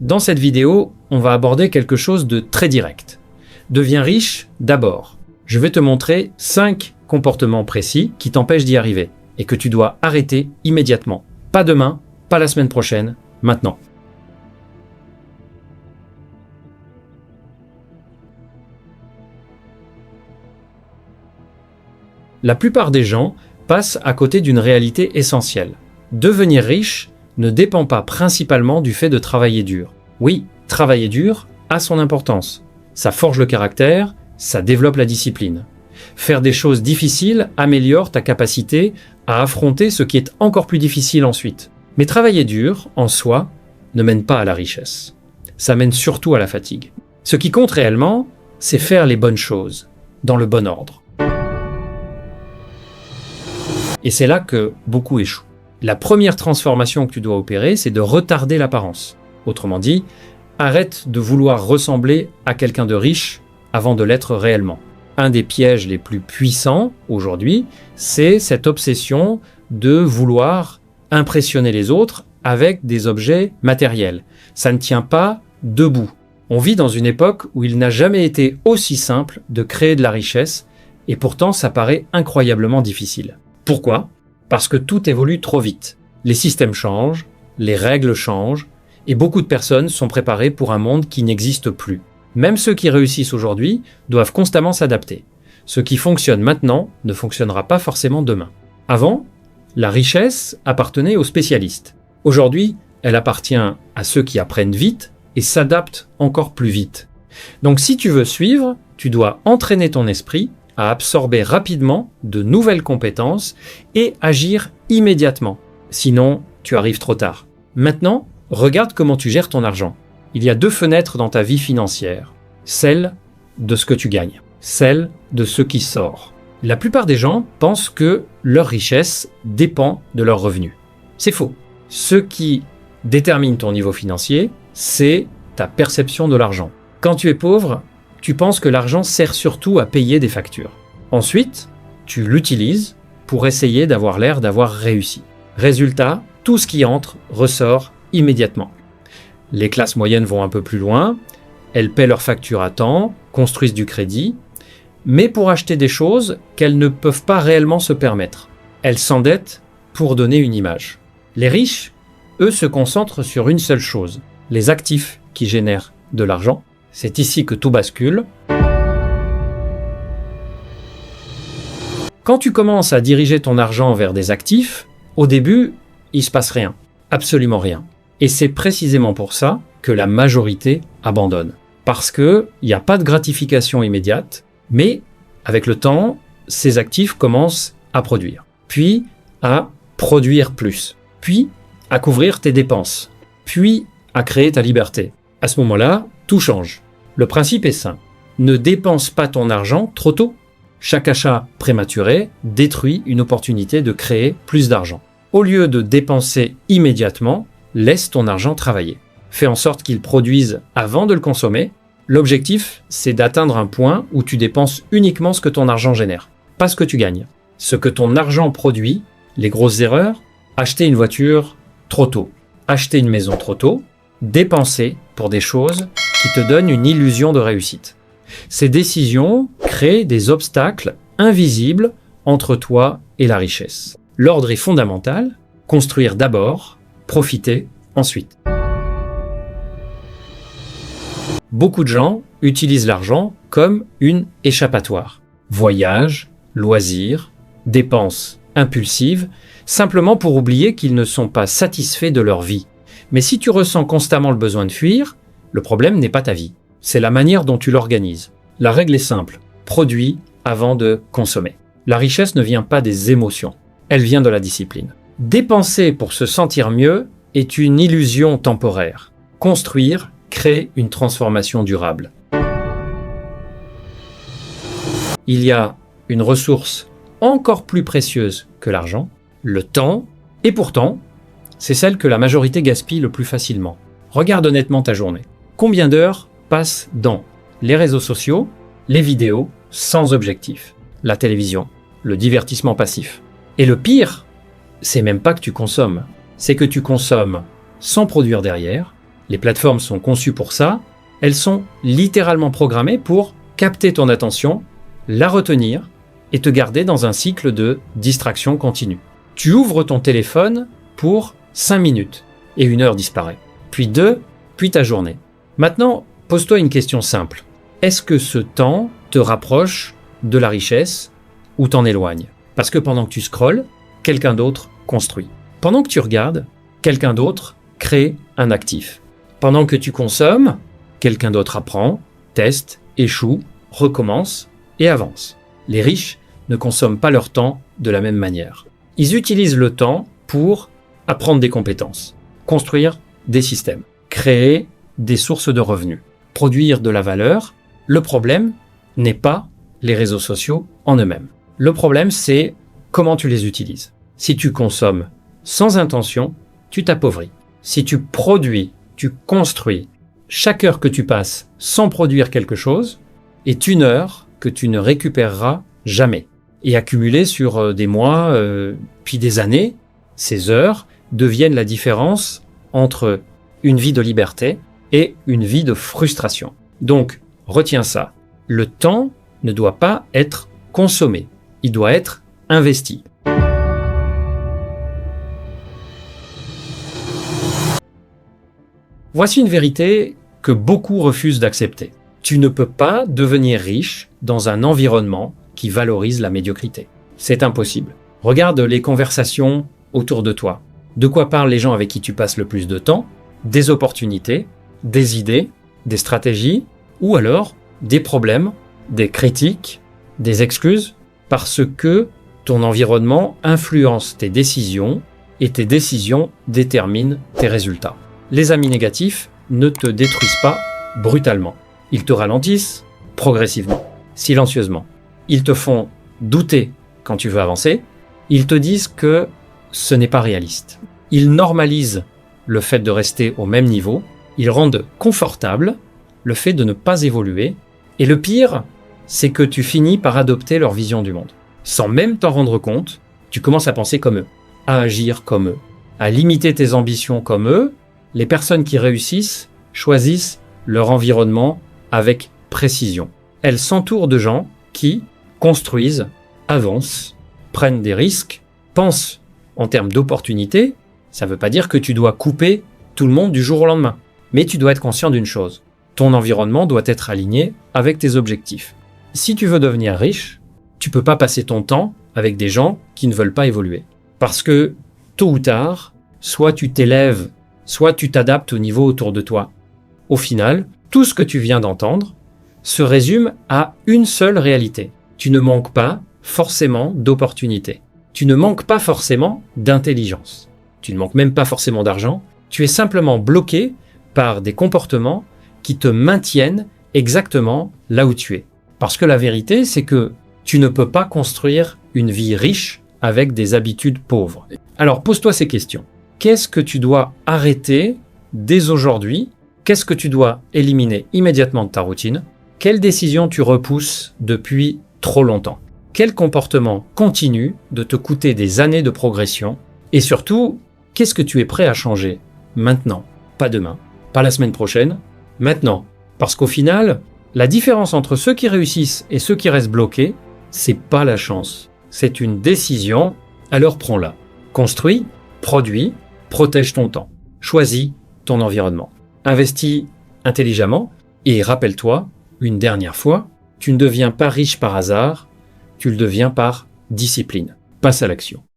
Dans cette vidéo, on va aborder quelque chose de très direct. Deviens riche d'abord. Je vais te montrer 5 comportements précis qui t'empêchent d'y arriver et que tu dois arrêter immédiatement. Pas demain, pas la semaine prochaine, maintenant. La plupart des gens passent à côté d'une réalité essentielle. Devenir riche ne dépend pas principalement du fait de travailler dur. Oui, travailler dur a son importance. Ça forge le caractère, ça développe la discipline. Faire des choses difficiles améliore ta capacité à affronter ce qui est encore plus difficile ensuite. Mais travailler dur, en soi, ne mène pas à la richesse. Ça mène surtout à la fatigue. Ce qui compte réellement, c'est faire les bonnes choses, dans le bon ordre. Et c'est là que beaucoup échouent. La première transformation que tu dois opérer, c'est de retarder l'apparence. Autrement dit, arrête de vouloir ressembler à quelqu'un de riche avant de l'être réellement. Un des pièges les plus puissants aujourd'hui, c'est cette obsession de vouloir impressionner les autres avec des objets matériels. Ça ne tient pas debout. On vit dans une époque où il n'a jamais été aussi simple de créer de la richesse et pourtant ça paraît incroyablement difficile. Pourquoi ? Parce que tout évolue trop vite. Les systèmes changent, les règles changent, et beaucoup de personnes sont préparées pour un monde qui n'existe plus. Même ceux qui réussissent aujourd'hui doivent constamment s'adapter. Ce qui fonctionne maintenant ne fonctionnera pas forcément demain. Avant, la richesse appartenait aux spécialistes. Aujourd'hui, elle appartient à ceux qui apprennent vite et s'adaptent encore plus vite. Donc si tu veux suivre, tu dois entraîner ton esprit à absorber rapidement de nouvelles compétences et agir immédiatement. Sinon, tu arrives trop tard. Maintenant, regarde comment tu gères ton argent. Il y a 2 fenêtres dans ta vie financière. Celle de ce que tu gagnes, celle de ce qui sort. La plupart des gens pensent que leur richesse dépend de leurs revenus. C'est faux. Ce qui détermine ton niveau financier, c'est ta perception de l'argent. Quand tu es pauvre, tu penses que l'argent sert surtout à payer des factures. Ensuite, tu l'utilises pour essayer d'avoir l'air d'avoir réussi. Résultat, tout ce qui entre ressort immédiatement. Les classes moyennes vont un peu plus loin, elles paient leurs factures à temps, construisent du crédit, mais pour acheter des choses qu'elles ne peuvent pas réellement se permettre. Elles s'endettent pour donner une image. Les riches, eux, se concentrent sur une seule chose, les actifs qui génèrent de l'argent. C'est ici que tout bascule. Quand tu commences à diriger ton argent vers des actifs, au début, il ne se passe rien. Absolument rien. Et c'est précisément pour ça que la majorité abandonne. Parce qu'il n'y a pas de gratification immédiate, mais avec le temps, ces actifs commencent à produire. Puis à produire plus. Puis à couvrir tes dépenses. Puis à créer ta liberté. À ce moment-là, tout change. Le principe est simple. Ne dépense pas ton argent trop tôt. Chaque achat prématuré détruit une opportunité de créer plus d'argent. Au lieu de dépenser immédiatement, laisse ton argent travailler. Fais en sorte qu'il produise avant de le consommer. L'objectif, c'est d'atteindre un point où tu dépenses uniquement ce que ton argent génère, pas ce que tu gagnes. Ce que ton argent produit, les grosses erreurs, acheter une voiture trop tôt, acheter une maison trop tôt, dépenser pour des choses qui te donnent une illusion de réussite. Ces décisions créent des obstacles invisibles entre toi et la richesse. L'ordre est fondamental, construire d'abord, profiter ensuite. Beaucoup de gens utilisent l'argent comme une échappatoire. Voyages, loisirs, dépenses impulsives, simplement pour oublier qu'ils ne sont pas satisfaits de leur vie. Mais si tu ressens constamment le besoin de fuir, le problème n'est pas ta vie. C'est la manière dont tu l'organises. La règle est simple. Produis avant de consommer. La richesse ne vient pas des émotions. Elle vient de la discipline. Dépenser pour se sentir mieux est une illusion temporaire. Construire crée une transformation durable. Il y a une ressource encore plus précieuse que l'argent, le temps, et pourtant, c'est celle que la majorité gaspille le plus facilement. Regarde honnêtement ta journée. Combien d'heures passent dans les réseaux sociaux, les vidéos, sans objectif, la télévision, le divertissement passif. Et le pire, c'est même pas que tu consommes, c'est que tu consommes sans produire derrière, Les plateformes sont conçues pour ça. Elles sont littéralement programmées pour capter ton attention, la retenir et te garder dans un cycle de distraction continue. Tu ouvres ton téléphone pour 5 minutes et 1 heure disparaît. Puis 2, puis ta journée. Maintenant, pose-toi une question simple. Est-ce que ce temps te rapproche de la richesse ou t'en éloigne? Parce que pendant que tu scrolles, quelqu'un d'autre construit. Pendant que tu regardes, quelqu'un d'autre crée un actif. Pendant que tu consommes, quelqu'un d'autre apprend, teste, échoue, recommence et avance. Les riches ne consomment pas leur temps de la même manière. Ils utilisent le temps pour apprendre des compétences, construire des systèmes, créer des sources de revenus, produire de la valeur. Le problème n'est pas les réseaux sociaux en eux-mêmes. Le problème, c'est comment tu les utilises. Si tu consommes sans intention, tu t'appauvris. Si tu produis, tu construis, chaque heure que tu passes sans produire quelque chose est 1 heure que tu ne récupéreras jamais. Et accumulées sur des mois, puis des années, ces heures deviennent la différence entre une vie de liberté et une vie de frustration. Donc, retiens ça. Le temps ne doit pas être consommé. Il doit être investi. Voici une vérité que beaucoup refusent d'accepter. Tu ne peux pas devenir riche dans un environnement qui valorise la médiocrité. C'est impossible. Regarde les conversations autour de toi. De quoi parlent les gens avec qui tu passes le plus de temps? Des opportunités, des idées, des stratégies, ou alors des problèmes, des critiques, des excuses, parce que ton environnement influence tes décisions et tes décisions déterminent tes résultats. Les amis négatifs ne te détruisent pas brutalement. Ils te ralentissent progressivement, silencieusement. Ils te font douter quand tu veux avancer. Ils te disent que ce n'est pas réaliste. Ils normalisent le fait de rester au même niveau. Ils rendent confortable le fait de ne pas évoluer. Et le pire, c'est que tu finis par adopter leur vision du monde. Sans même t'en rendre compte, tu commences à penser comme eux, à agir comme eux, à limiter tes ambitions comme eux. Les personnes qui réussissent choisissent leur environnement avec précision. Elles s'entourent de gens qui construisent, avancent, prennent des risques, pensent en termes d'opportunités. Ça ne veut pas dire que tu dois couper tout le monde du jour au lendemain. Mais tu dois être conscient d'une chose. Ton environnement doit être aligné avec tes objectifs. Si tu veux devenir riche, tu peux pas passer ton temps avec des gens qui ne veulent pas évoluer. Parce que, tôt ou tard, soit tu t'élèves, soit tu t'adaptes au niveau autour de toi. Au final, tout ce que tu viens d'entendre se résume à une seule réalité. Tu ne manques pas forcément d'opportunités. Tu ne manques pas forcément d'intelligence. Tu ne manques même pas forcément d'argent. Tu es simplement bloqué par des comportements qui te maintiennent exactement là où tu es. Parce que la vérité, c'est que tu ne peux pas construire une vie riche avec des habitudes pauvres. Alors pose-toi ces questions. Qu'est-ce que tu dois arrêter dès aujourd'hui? Qu'est-ce que tu dois éliminer immédiatement de ta routine? Quelles décisions tu repousses depuis trop longtemps? Quel comportement continue de te coûter des années de progression? Et surtout, qu'est-ce que tu es prêt à changer maintenant? Pas demain, pas la semaine prochaine, maintenant. Parce qu'au final, la différence entre ceux qui réussissent et ceux qui restent bloqués, c'est pas la chance. C'est une décision, alors prends-la. Construis, produis, protège ton temps. Choisis ton environnement. Investis intelligemment et rappelle-toi, une dernière fois, tu ne deviens pas riche par hasard, tu le deviens par discipline. Passe à l'action.